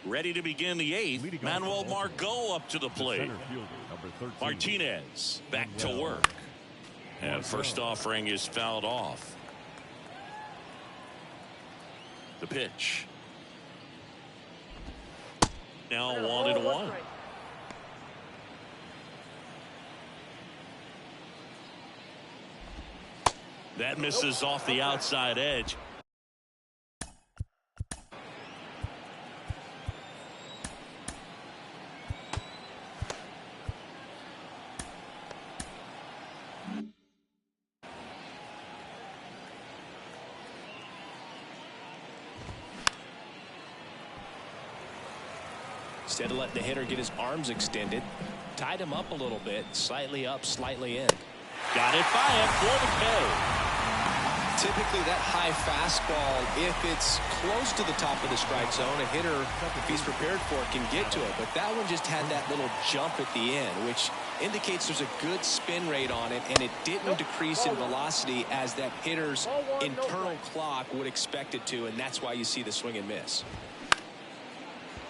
Ready to begin the 8th. Manuel Margot up to the plate. Martinez back to work. And first offering is fouled off. The pitch. Now 1-1. That misses off the outside edge. Instead of letting the hitter get his arms extended, tied him up a little bit, slightly up, slightly in. Got it by him for the K. Typically that high fastball, if it's close to the top of the strike zone, a hitter, if he's prepared for it, can get to it. But that one just had that little jump at the end, which indicates there's a good spin rate on it, and it didn't decrease in velocity as that hitter's internal clock would expect it to, and that's why you see the swing and miss.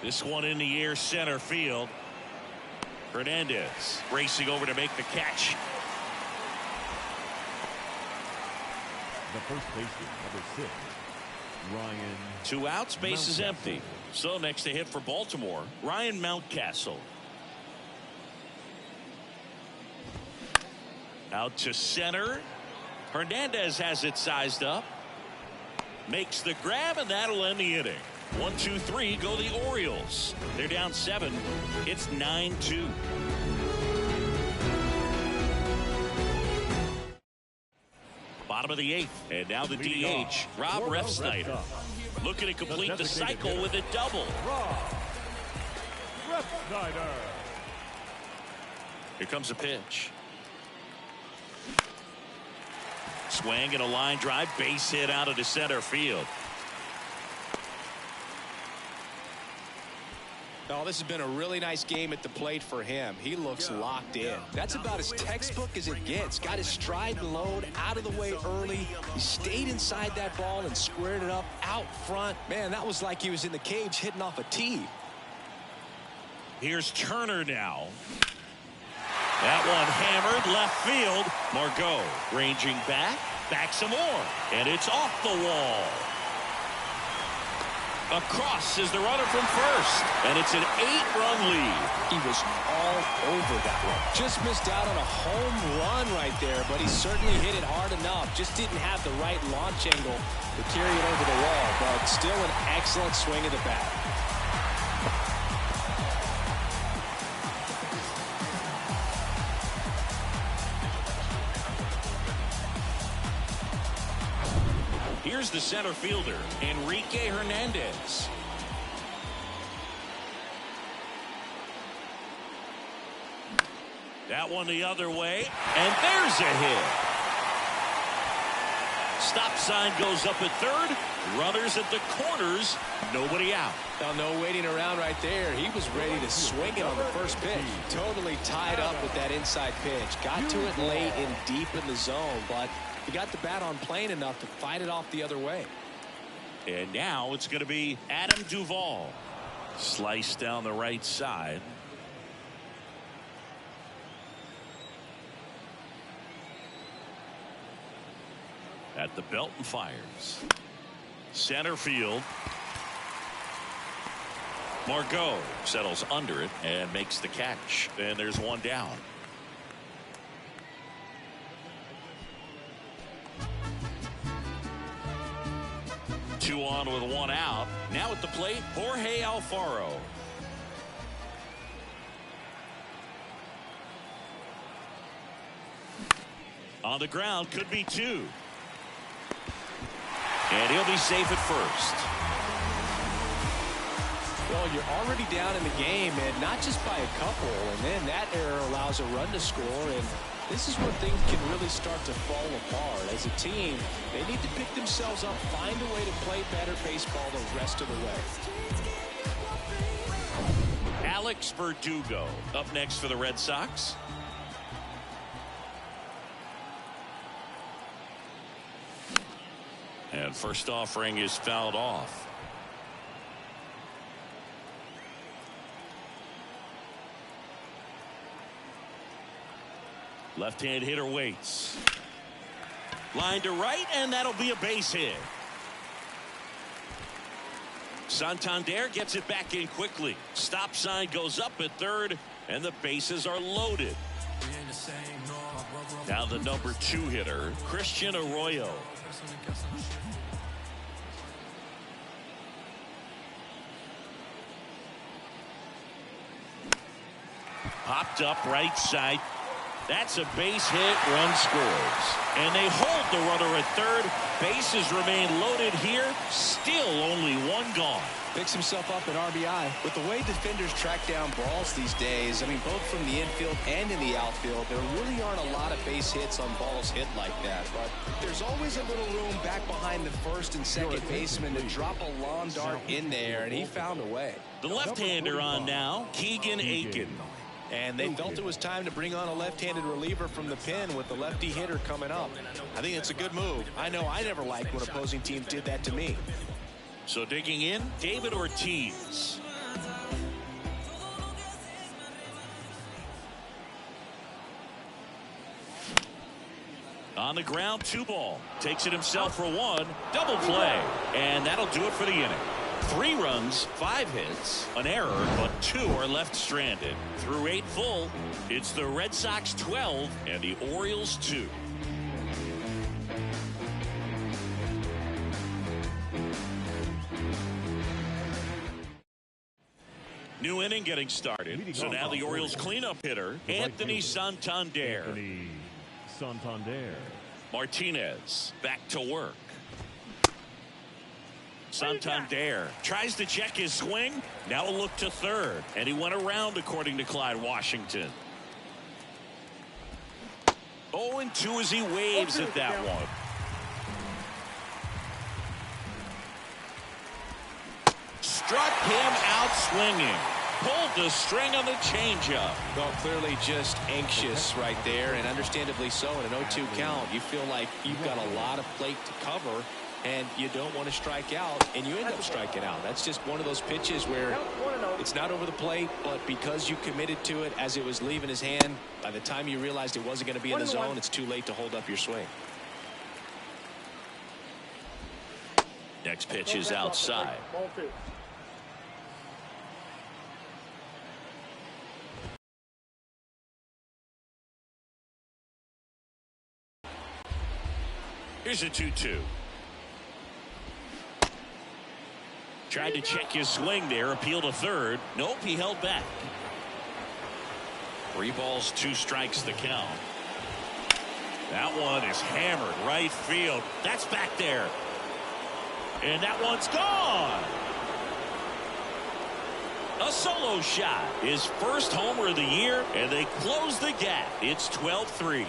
This one in the air, center field. Hernandez racing over to make the catch. The first baseman, number 6, Ryan. 2 outs, base is empty. So next to hit for Baltimore, Ryan Mountcastle. Out to center. Hernandez has it sized up. Makes the grab, and that'll end the inning. 1, 2, 3 go the Orioles. They're down 7. It's 9-2. Bottom of the 8th, and now the DH, Rob Refsnyder, looking to complete the cycle with a double. Rob Refsnyder. Here comes a pitch. Swing and a line drive, base hit out of the center field. Oh, this has been a really nice game at the plate for him. He looks locked in. That's about as textbook as it gets. Got his stride and load out of the way early. He stayed inside that ball and squared it up out front. Man, that was like he was in the cage hitting off a tee. Here's Turner now. That one hammered left field. Margot ranging back some more, and it's off the wall. Across is the runner from first, and it's an 8-run lead. He was all over that one. Just missed out on a home run right there, but he certainly hit it hard enough. Just didn't have the right launch angle to carry it over the wall, but still an excellent swing of the bat. Here's the center fielder, Enrique Hernandez. That one the other way, and there's a hit. Stop sign goes up at third. Runners at the corners. Nobody out. Now, no waiting around right there. He was ready to swing it on the first pitch. Totally tied up with that inside pitch. Got to it late and deep in the zone, but he got the bat on plane enough to fight it off the other way. And now it's going to be Adam Duvall. Sliced down the right side. At the belt and fires. Center field. Margot settles under it and makes the catch. And there's one down. Two on with one out. Now at the plate, Jorge Alfaro. On the ground, could be two. And he'll be safe at first. Well, you're already down in the game, and not just by a couple, and then that error allows a run to score, and this is where things can really start to fall apart. As a team, they need to pick themselves up, find a way to play better baseball the rest of the way. Alex Verdugo up next for the Red Sox. And first offering is fouled off. Left-hand hitter waits. Line to right, and that'll be a base hit. Santander gets it back in quickly. Stop sign goes up at third, and the bases are loaded. Now the number 2 hitter, Christian Arroyo. Popped up right side. That's a base hit, run scores. And they hold the runner at third. Bases remain loaded here. Still only one gone. Picks himself up an RBI. With the way defenders track down balls these days, I mean, both from the infield and in the outfield, there really aren't a lot of base hits on balls hit like that. But there's always a little room back behind the first and second baseman to drop a lawn dart in there, and he found a way. The left-hander on now, Keegan Aiken. And they felt it was time to bring on a left-handed reliever from the pen with the lefty hitter coming up. I think it's a good move. I know I never liked when opposing teams did that to me. So digging in, David Ortiz. On the ground, 2 ball. Takes it himself for 1. Double play. And that'll do it for the inning. 3 runs, 5 hits, an error, but 2 are left stranded. Through 8 full, it's the Red Sox 12 and the Orioles 2. New inning getting started. So now the Orioles cleanup hitter, Anthony Santander. Anthony Santander. Martinez back to work. Santander tries to check his swing. Now a look to third. And he went around, according to Clyde Washington. 0-2 as he waves at that one. Struck him out swinging. Pulled the string on the changeup. Well, clearly just anxious right there, and understandably so. In an 0-2 count, you feel like you've got a lot of plate to cover. and you don't want to strike out, and you end up striking out. That's just one of those pitches where it's not over the plate, but because you committed to it as it was leaving his hand, by the time you realized it wasn't going to be in the zone, it's too late to hold up your swing. Next pitch is outside. Here's a 2-2. Tried to check his swing there, appeal to third. Nope, he held back. 3 balls, 2 strikes the count. That one is hammered right field. That's back there. And that one's gone. A solo shot. His first homer of the year, and they close the gap. It's 12-3.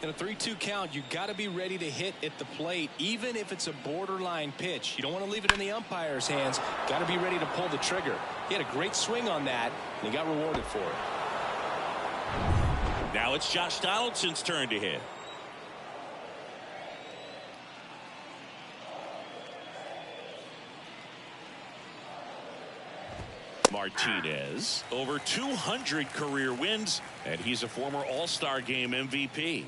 In a 3-2 count, you got to be ready to hit at the plate, even if it's a borderline pitch. You don't want to leave it in the umpire's hands. Got to be ready to pull the trigger. He had a great swing on that, and he got rewarded for it. Now it's Josh Donaldson's turn to hit. Martinez, over 200 career wins, and he's a former All-Star Game MVP.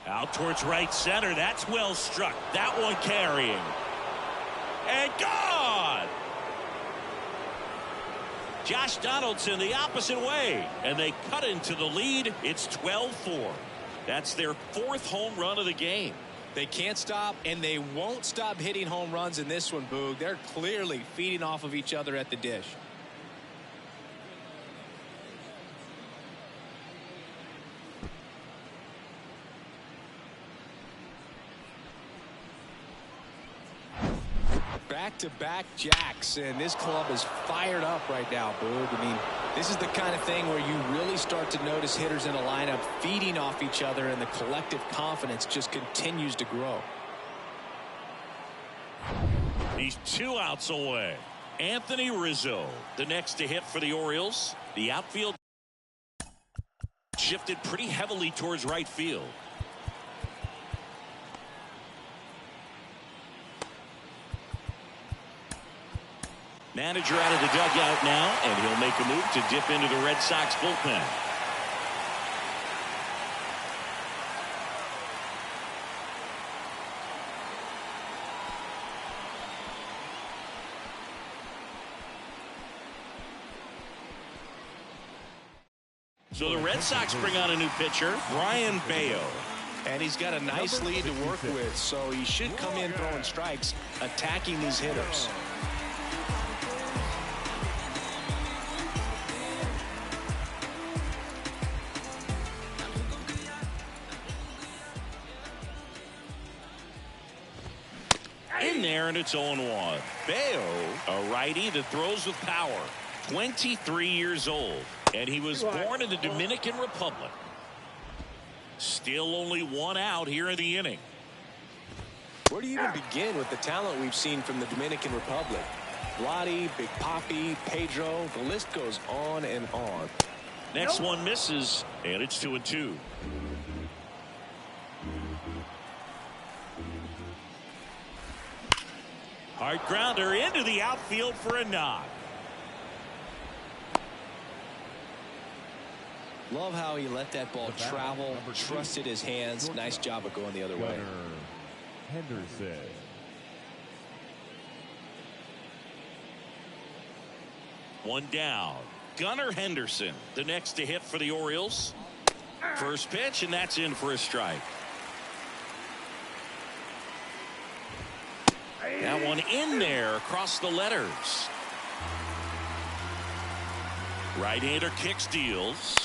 Out towards right center. That's well struck. That one carrying. And gone! Josh Donaldson the opposite way. And they cut into the lead. It's 12-4. That's their 4th home run of the game. They can't stop, and they won't stop hitting home runs in this one, Boog. They're clearly feeding off of each other at the dish. Back-to-back jacks, and this club is fired up right now, Boog. I mean, this is the kind of thing where you really start to notice hitters in a lineup feeding off each other, and the collective confidence just continues to grow. He's 2 outs away. Anthony Rizzo, the next to hit for the Orioles. The outfield shifted pretty heavily towards right field. Manager out of the dugout now, and he'll make a move to dip into the Red Sox bullpen. So the Red Sox bring on a new pitcher, Brian Bayo. And he's got a nice lead to work with, so he should come in throwing strikes, attacking these hitters. In there, and it's 0-1. Bayo, a righty that throws with power. 23 years old, and he was born in the Dominican Republic. Still only 1 out here in the inning. Where do you even begin with the talent we've seen from the Dominican Republic? Vladi, Big Papi, Pedro, the list goes on and on. Next one misses, and it's 2-2. Hard grounder into the outfield for a knock. Love how he let that ball travel, trusted his hands. Nice job of going the other way. Henderson. One down. Gunnar Henderson, the next to hit for the Orioles. First pitch, and that's in for a strike. That one in there across the letters. Right-hander kicks, deals.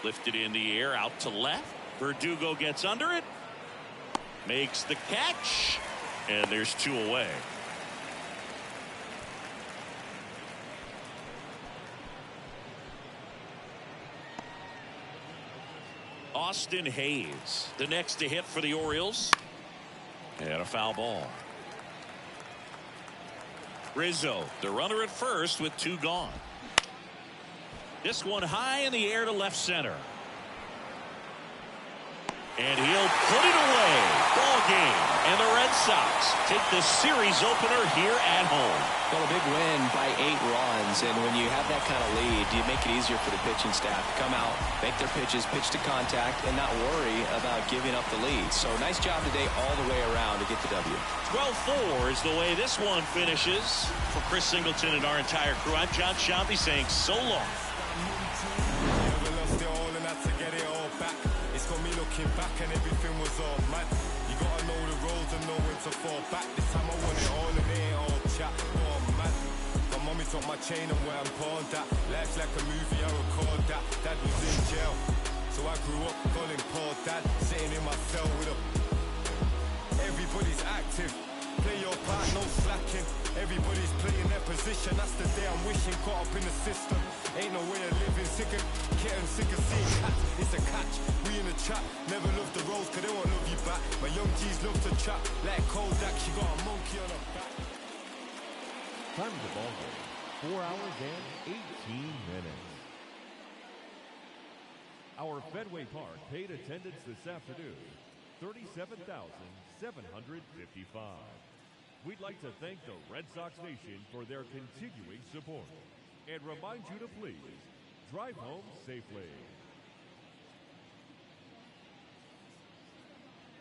Lifted in the air, out to left. Verdugo gets under it. Makes the catch. And there's 2 away. Austin Hayes, the next to hit for the Orioles. And a foul ball. Rizzo, the runner at first with 2 gone. This one high in the air to left center. And he'll put it away. Ball game. And the Red Sox take the series opener here at home. Well, a big win by 8 runs. And when you have that kind of lead, you make it easier for the pitching staff to come out, make their pitches, pitch to contact, and not worry about giving up the lead. So nice job today all the way around to get the W. 12-4 is the way this one finishes. For Chris Singleton and our entire crew, I'm John Shambi saying so long. It's got me looking back and everything was all mad. You gotta know the roads and know when to fall back. This time I want it all and it ain't all chat. Oh man, my mommy took my chain and where I'm pawned at. Life's like a movie, I record that. Dad was in jail, so I grew up calling Paul Dad. Sitting in my cell with a... Everybody's active. Play your part, no slacking. Everybody's playing their position. That's the day I'm wishing. Caught up in the system. Ain't no way of living. Sick of getting sick of seeing cats. It's a catch. We in the chat. Never love the roads cause they won't love you back. My young G's love to trap. Like Kodak, she got a monkey on her back. Time of the ball game, 4 hours and 18 minutes. Our Fenway Park paid attendance this afternoon, 37,755. We'd like to thank the Red Sox Nation for their continuing support and remind you to please drive home safely.